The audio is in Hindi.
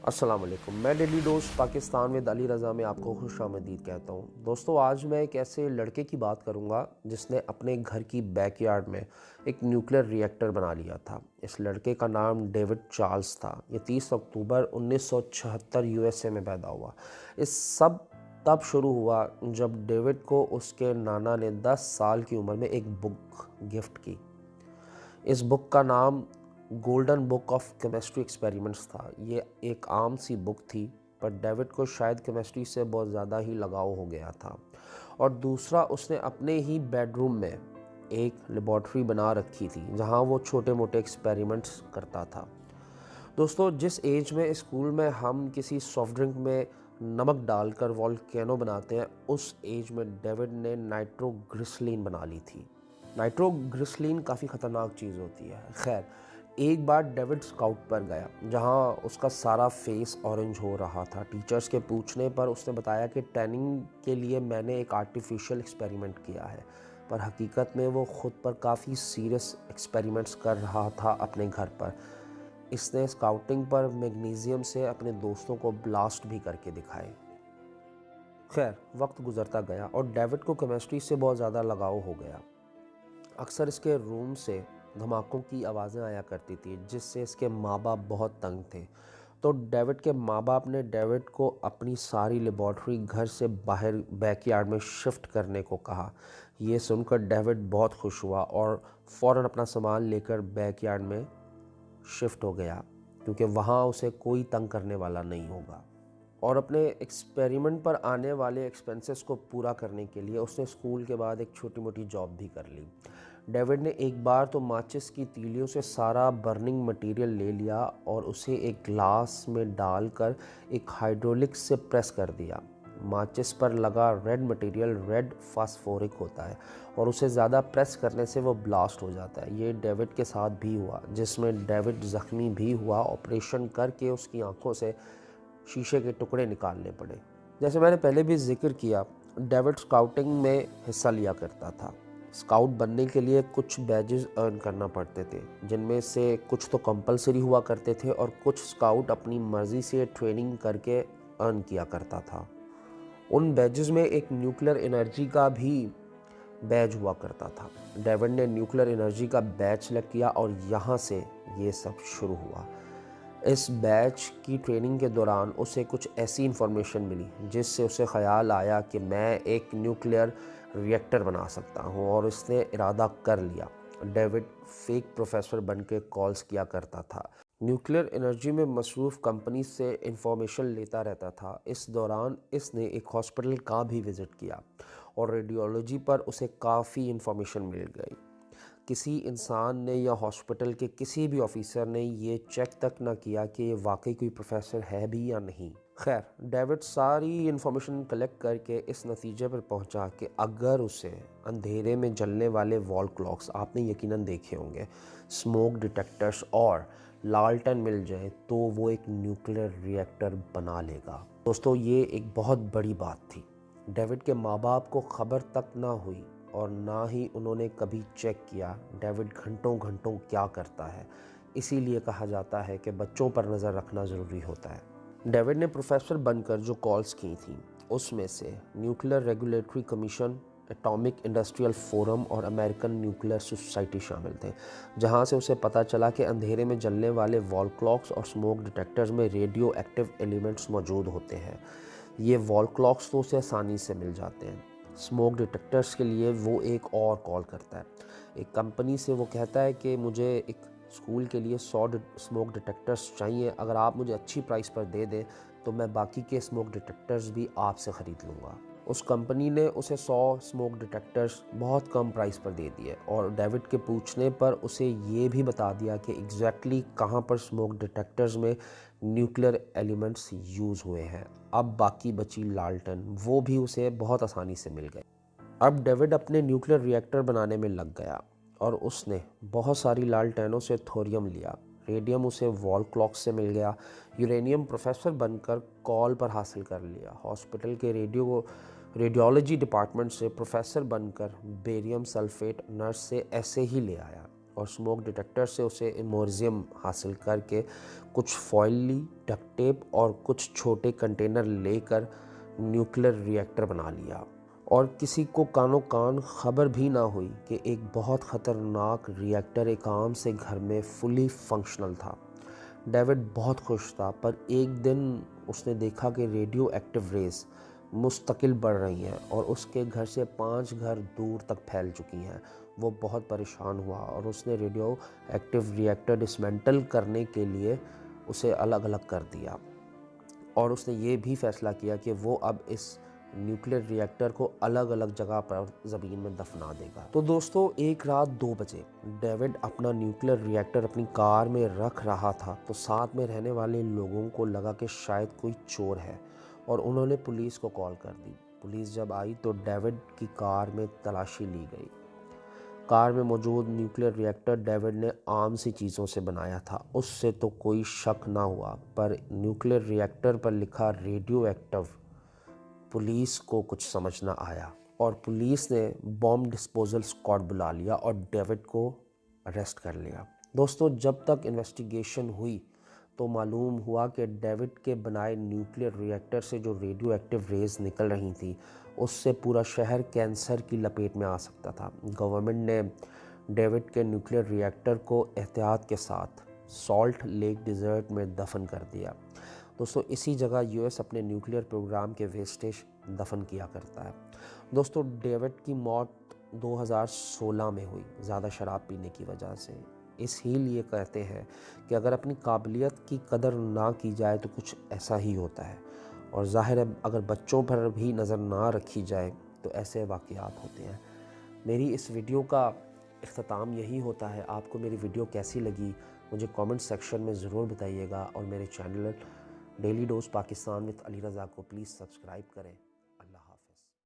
अस्सलाम वालेकुम। मैं डेली डोज पाकिस्तान में अली रज़ा में आपको खुशामदीद कहता हूँ। दोस्तों, आज मैं एक ऐसे लड़के की बात करूँगा जिसने अपने घर की बैकयार्ड में एक न्यूक्लियर रिएक्टर बना लिया था। इस लड़के का नाम डेविड चार्ल्स था। ये 30 अक्टूबर 1976 यूएसए में पैदा हुआ। इस सब तब शुरू हुआ जब डेविड को उसके नाना ने 10 साल की उम्र में एक बुक गिफ्ट की। इस बुक का नाम golden book of chemistry experiments था। ये एक आम सी बुक थी, पर डेविड को शायद केमिस्ट्री से बहुत ज़्यादा ही लगाव हो गया था। और दूसरा, उसने अपने ही बेडरूम में एक लेबॉर्ट्री बना रखी थी जहाँ वो छोटे मोटे एक्सपेरिमेंट्स करता था। दोस्तों, जिस एज में स्कूल में हम किसी सॉफ्ट ड्रिंक में नमक डालकर वोल्केनो बनाते हैं, उस एज में डेविड ने नाइट्रोग्लिसरीन बना ली थी। नाइट्रोग्लिसरीन काफ़ी ख़तरनाक चीज़ होती है। खैर, एक बार डेविड स्काउट पर गया जहां उसका सारा फेस ऑरेंज हो रहा था। टीचर्स के पूछने पर उसने बताया कि टैनिंग के लिए मैंने एक आर्टिफिशियल एक्सपेरिमेंट किया है, पर हकीकत में वो ख़ुद पर काफ़ी सीरियस एक्सपेरिमेंट्स कर रहा था अपने घर पर। इसने स्काउटिंग पर मैग्नीशियम से अपने दोस्तों को ब्लास्ट भी करके दिखाए। खैर, वक्त गुजरता गया और डेविड को केमिस्ट्री से बहुत ज़्यादा लगाव हो गया। अक्सर इसके रूम से धमाकों की आवाज़ें आया करती थी, जिससे इसके माँ बाप बहुत तंग थे। तो डेविड के माँ बाप ने डेविड को अपनी सारी लेबॉर्ट्री घर से बाहर बैकयार्ड में शिफ्ट करने को कहा। ये सुनकर डेविड बहुत खुश हुआ और फ़ौरन अपना सामान लेकर बैकयार्ड में शिफ्ट हो गया, क्योंकि वहाँ उसे कोई तंग करने वाला नहीं होगा। और अपने एक्सपेरिमेंट पर आने वाले एक्सपेंसेस को पूरा करने के लिए उसने स्कूल के बाद एक छोटी मोटी जॉब भी कर ली। डेविड ने एक बार तो माचिस की तीलियों से सारा बर्निंग मटेरियल ले लिया और उसे एक ग्लास में डालकर एक हाइड्रोलिक से प्रेस कर दिया। माचिस पर लगा रेड मटेरियल रेड फास्फोरिक होता है और उसे ज़्यादा प्रेस करने से वो ब्लास्ट हो जाता है। ये डेविड के साथ भी हुआ, जिसमें डेविड ज़ख्मी भी हुआ। ऑपरेशन करके उसकी आंखों से शीशे के टुकड़े निकालने पड़े। जैसे मैंने पहले भी जिक्र किया, डेविड स्काउटिंग में हिस्सा लिया करता था। स्काउट बनने के लिए कुछ बैजेस अर्न करना पड़ते थे, जिनमें से कुछ तो कंपलसरी हुआ करते थे और कुछ स्काउट अपनी मर्ज़ी से ट्रेनिंग करके अर्न किया करता था। उन बैजेस में एक न्यूक्लियर एनर्जी का भी बैज हुआ करता था। डेविड ने न्यूक्लियर एनर्जी का बैच सेलेक्ट किया और यहाँ से ये सब शुरू हुआ। इस बैच की ट्रेनिंग के दौरान उसे कुछ ऐसी इन्फॉर्मेशन मिली जिससे उसे ख़याल आया कि मैं एक न्यूक्लियर रिएक्टर बना सकता हूँ, और इसने इरादा कर लिया। डेविड फेक प्रोफेसर बन के कॉल्स किया करता था, न्यूक्लियर एनर्जी में मसरूफ़ कंपनी से इंफॉर्मेशन लेता रहता था। इस दौरान इसने एक हॉस्पिटल का भी विज़िट किया और रेडियोलॉजी पर उसे काफ़ी इंफॉर्मेशन मिल गई। किसी इंसान ने या हॉस्पिटल के किसी भी ऑफिसर ने ये चेक तक ना किया कि ये वाकई कोई प्रोफेसर है भी या नहीं। खैर, डेविड सारी इन्फॉर्मेशन कलेक्ट करके इस नतीजे पर पहुंचा कि अगर उसे अंधेरे में जलने वाले वॉल क्लॉक्स, आपने यकीनन देखे होंगे, स्मोक डिटेक्टर्स और लालटेन मिल जाए तो वो एक न्यूक्लियर रिएक्टर बना लेगा। दोस्तों, ये एक बहुत बड़ी बात थी। डेविड के माँ बाप को खबर तक ना हुई और ना ही उन्होंने कभी चेक किया डेविड घंटों घंटों क्या करता है। इसीलिए कहा जाता है कि बच्चों पर नज़र रखना ज़रूरी होता है। डेविड ने प्रोफेसर बनकर जो कॉल्स की थी, उसमें से nuclear regulatory commission, atomic industrial forum और अमेरिकन न्यूक्लियर सोसाइटी शामिल थे, जहां से उसे पता चला कि अंधेरे में जलने वाले वॉल क्लॉक्स और स्मोक डिटेक्टर्स में रेडियो एक्टिव एलिमेंट्स मौजूद होते हैं। ये वॉल क्लॉक्स तो उसे आसानी से मिल जाते हैं। स्मोक डिटेक्टर्स के लिए वो एक और कॉल करता है। एक कंपनी से वो कहता है कि मुझे एक स्कूल के लिए 100 स्मोक डिटेक्टर्स चाहिए। अगर आप मुझे अच्छी प्राइस पर दे दें तो मैं बाकी के स्मोक डिटेक्टर्स भी आपसे ख़रीद लूँगा। उस कंपनी ने उसे 100 स्मोक डिटेक्टर्स बहुत कम प्राइस पर दे दिए और डेविड के पूछने पर उसे ये भी बता दिया कि एग्जैक्टली कहाँ पर स्मोक डिटेक्टर्स में न्यूक्लियर एलिमेंट्स यूज़ हुए हैं। अब बाकी बची लालटेन, वो भी उसे बहुत आसानी से मिल गई। अब डेविड अपने न्यूक्लियर रिएक्टर बनाने में लग गया और उसने बहुत सारी लालटेनों से थोरियम लिया। रेडियम उसे वॉल क्लॉक से मिल गया। यूरेनियम प्रोफेसर बनकर कॉल पर हासिल कर लिया। हॉस्पिटल के रेडियोलॉजी डिपार्टमेंट से प्रोफेसर बनकर बेरियम सल्फेट नर्स से ऐसे ही ले आया। और स्मोक डिटेक्टर से उसे इमर्जियम हासिल करके कुछ फॉइली डक्ट टेप और कुछ छोटे कंटेनर लेकर न्यूक्लियर रिएक्टर बना लिया। और किसी को कानो कान खबर भी ना हुई कि एक बहुत ख़तरनाक रिएक्टर एक आम से घर में फुली फंक्शनल था। डेविड बहुत खुश था, पर एक दिन उसने देखा कि रेडियो एक्टिव रेस मुस्तकिल बढ़ रही हैं और उसके घर से 5 घर दूर तक फैल चुकी हैं। वो बहुत परेशान हुआ और उसने रेडियो एक्टिव रिएक्टर डिसमेंटल करने के लिए उसे अलग अलग कर दिया। और उसने ये भी फैसला किया कि वो अब इस न्यूक्लियर रिएक्टर को अलग अलग जगह पर ज़मीन में दफना देगा। तो दोस्तों, एक रात 2 बजे डेविड अपना न्यूक्लियर रिएक्टर अपनी कार में रख रहा था तो साथ में रहने वाले लोगों को लगा कि शायद कोई चोर है और उन्होंने पुलिस को कॉल कर दी। पुलिस जब आई तो डेविड की कार में तलाशी ली गई। कार में मौजूद न्यूक्लियर रिएक्टर डेविड ने आम सी चीज़ों से बनाया था, उससे तो कोई शक ना हुआ, पर न्यूक्लियर रिएक्टर पर लिखा रेडियो एक्टिव पुलिस को कुछ समझ ना आया और पुलिस ने बॉम्ब डिस्पोजल स्क्वाड बुला लिया और डेविड को अरेस्ट कर लिया। दोस्तों, जब तक इन्वेस्टिगेशन हुई तो मालूम हुआ कि डेविड के बनाए न्यूक्लियर रिएक्टर से जो रेडियो एक्टिव रेज निकल रही थी उससे पूरा शहर कैंसर की लपेट में आ सकता था। गवर्नमेंट ने डेविड के न्यूक्लियर रिएक्टर को एहतियात के साथ सॉल्ट लेक डिज़र्ट में दफन कर दिया। दोस्तों, इसी जगह यूएस अपने न्यूक्लियर प्रोग्राम के वेस्टेज दफन किया करता है। दोस्तों, डेविड की मौत 2016 में हुई, ज़्यादा शराब पीने की वजह से। इसलिए कहते हैं कि अगर अपनी काबिलियत की कदर ना की जाए तो कुछ ऐसा ही होता है। और ज़ाहिर है, अगर बच्चों पर भी नज़र ना रखी जाए तो ऐसे वाक़यात होते हैं। मेरी इस वीडियो का इख्तिताम यही होता है। आपको मेरी वीडियो कैसी लगी मुझे कमेंट सेक्शन में ज़रूर बताइएगा और मेरे channel daily dose Pakistan with Ali Raza को प्लीज़ सब्सक्राइब करें।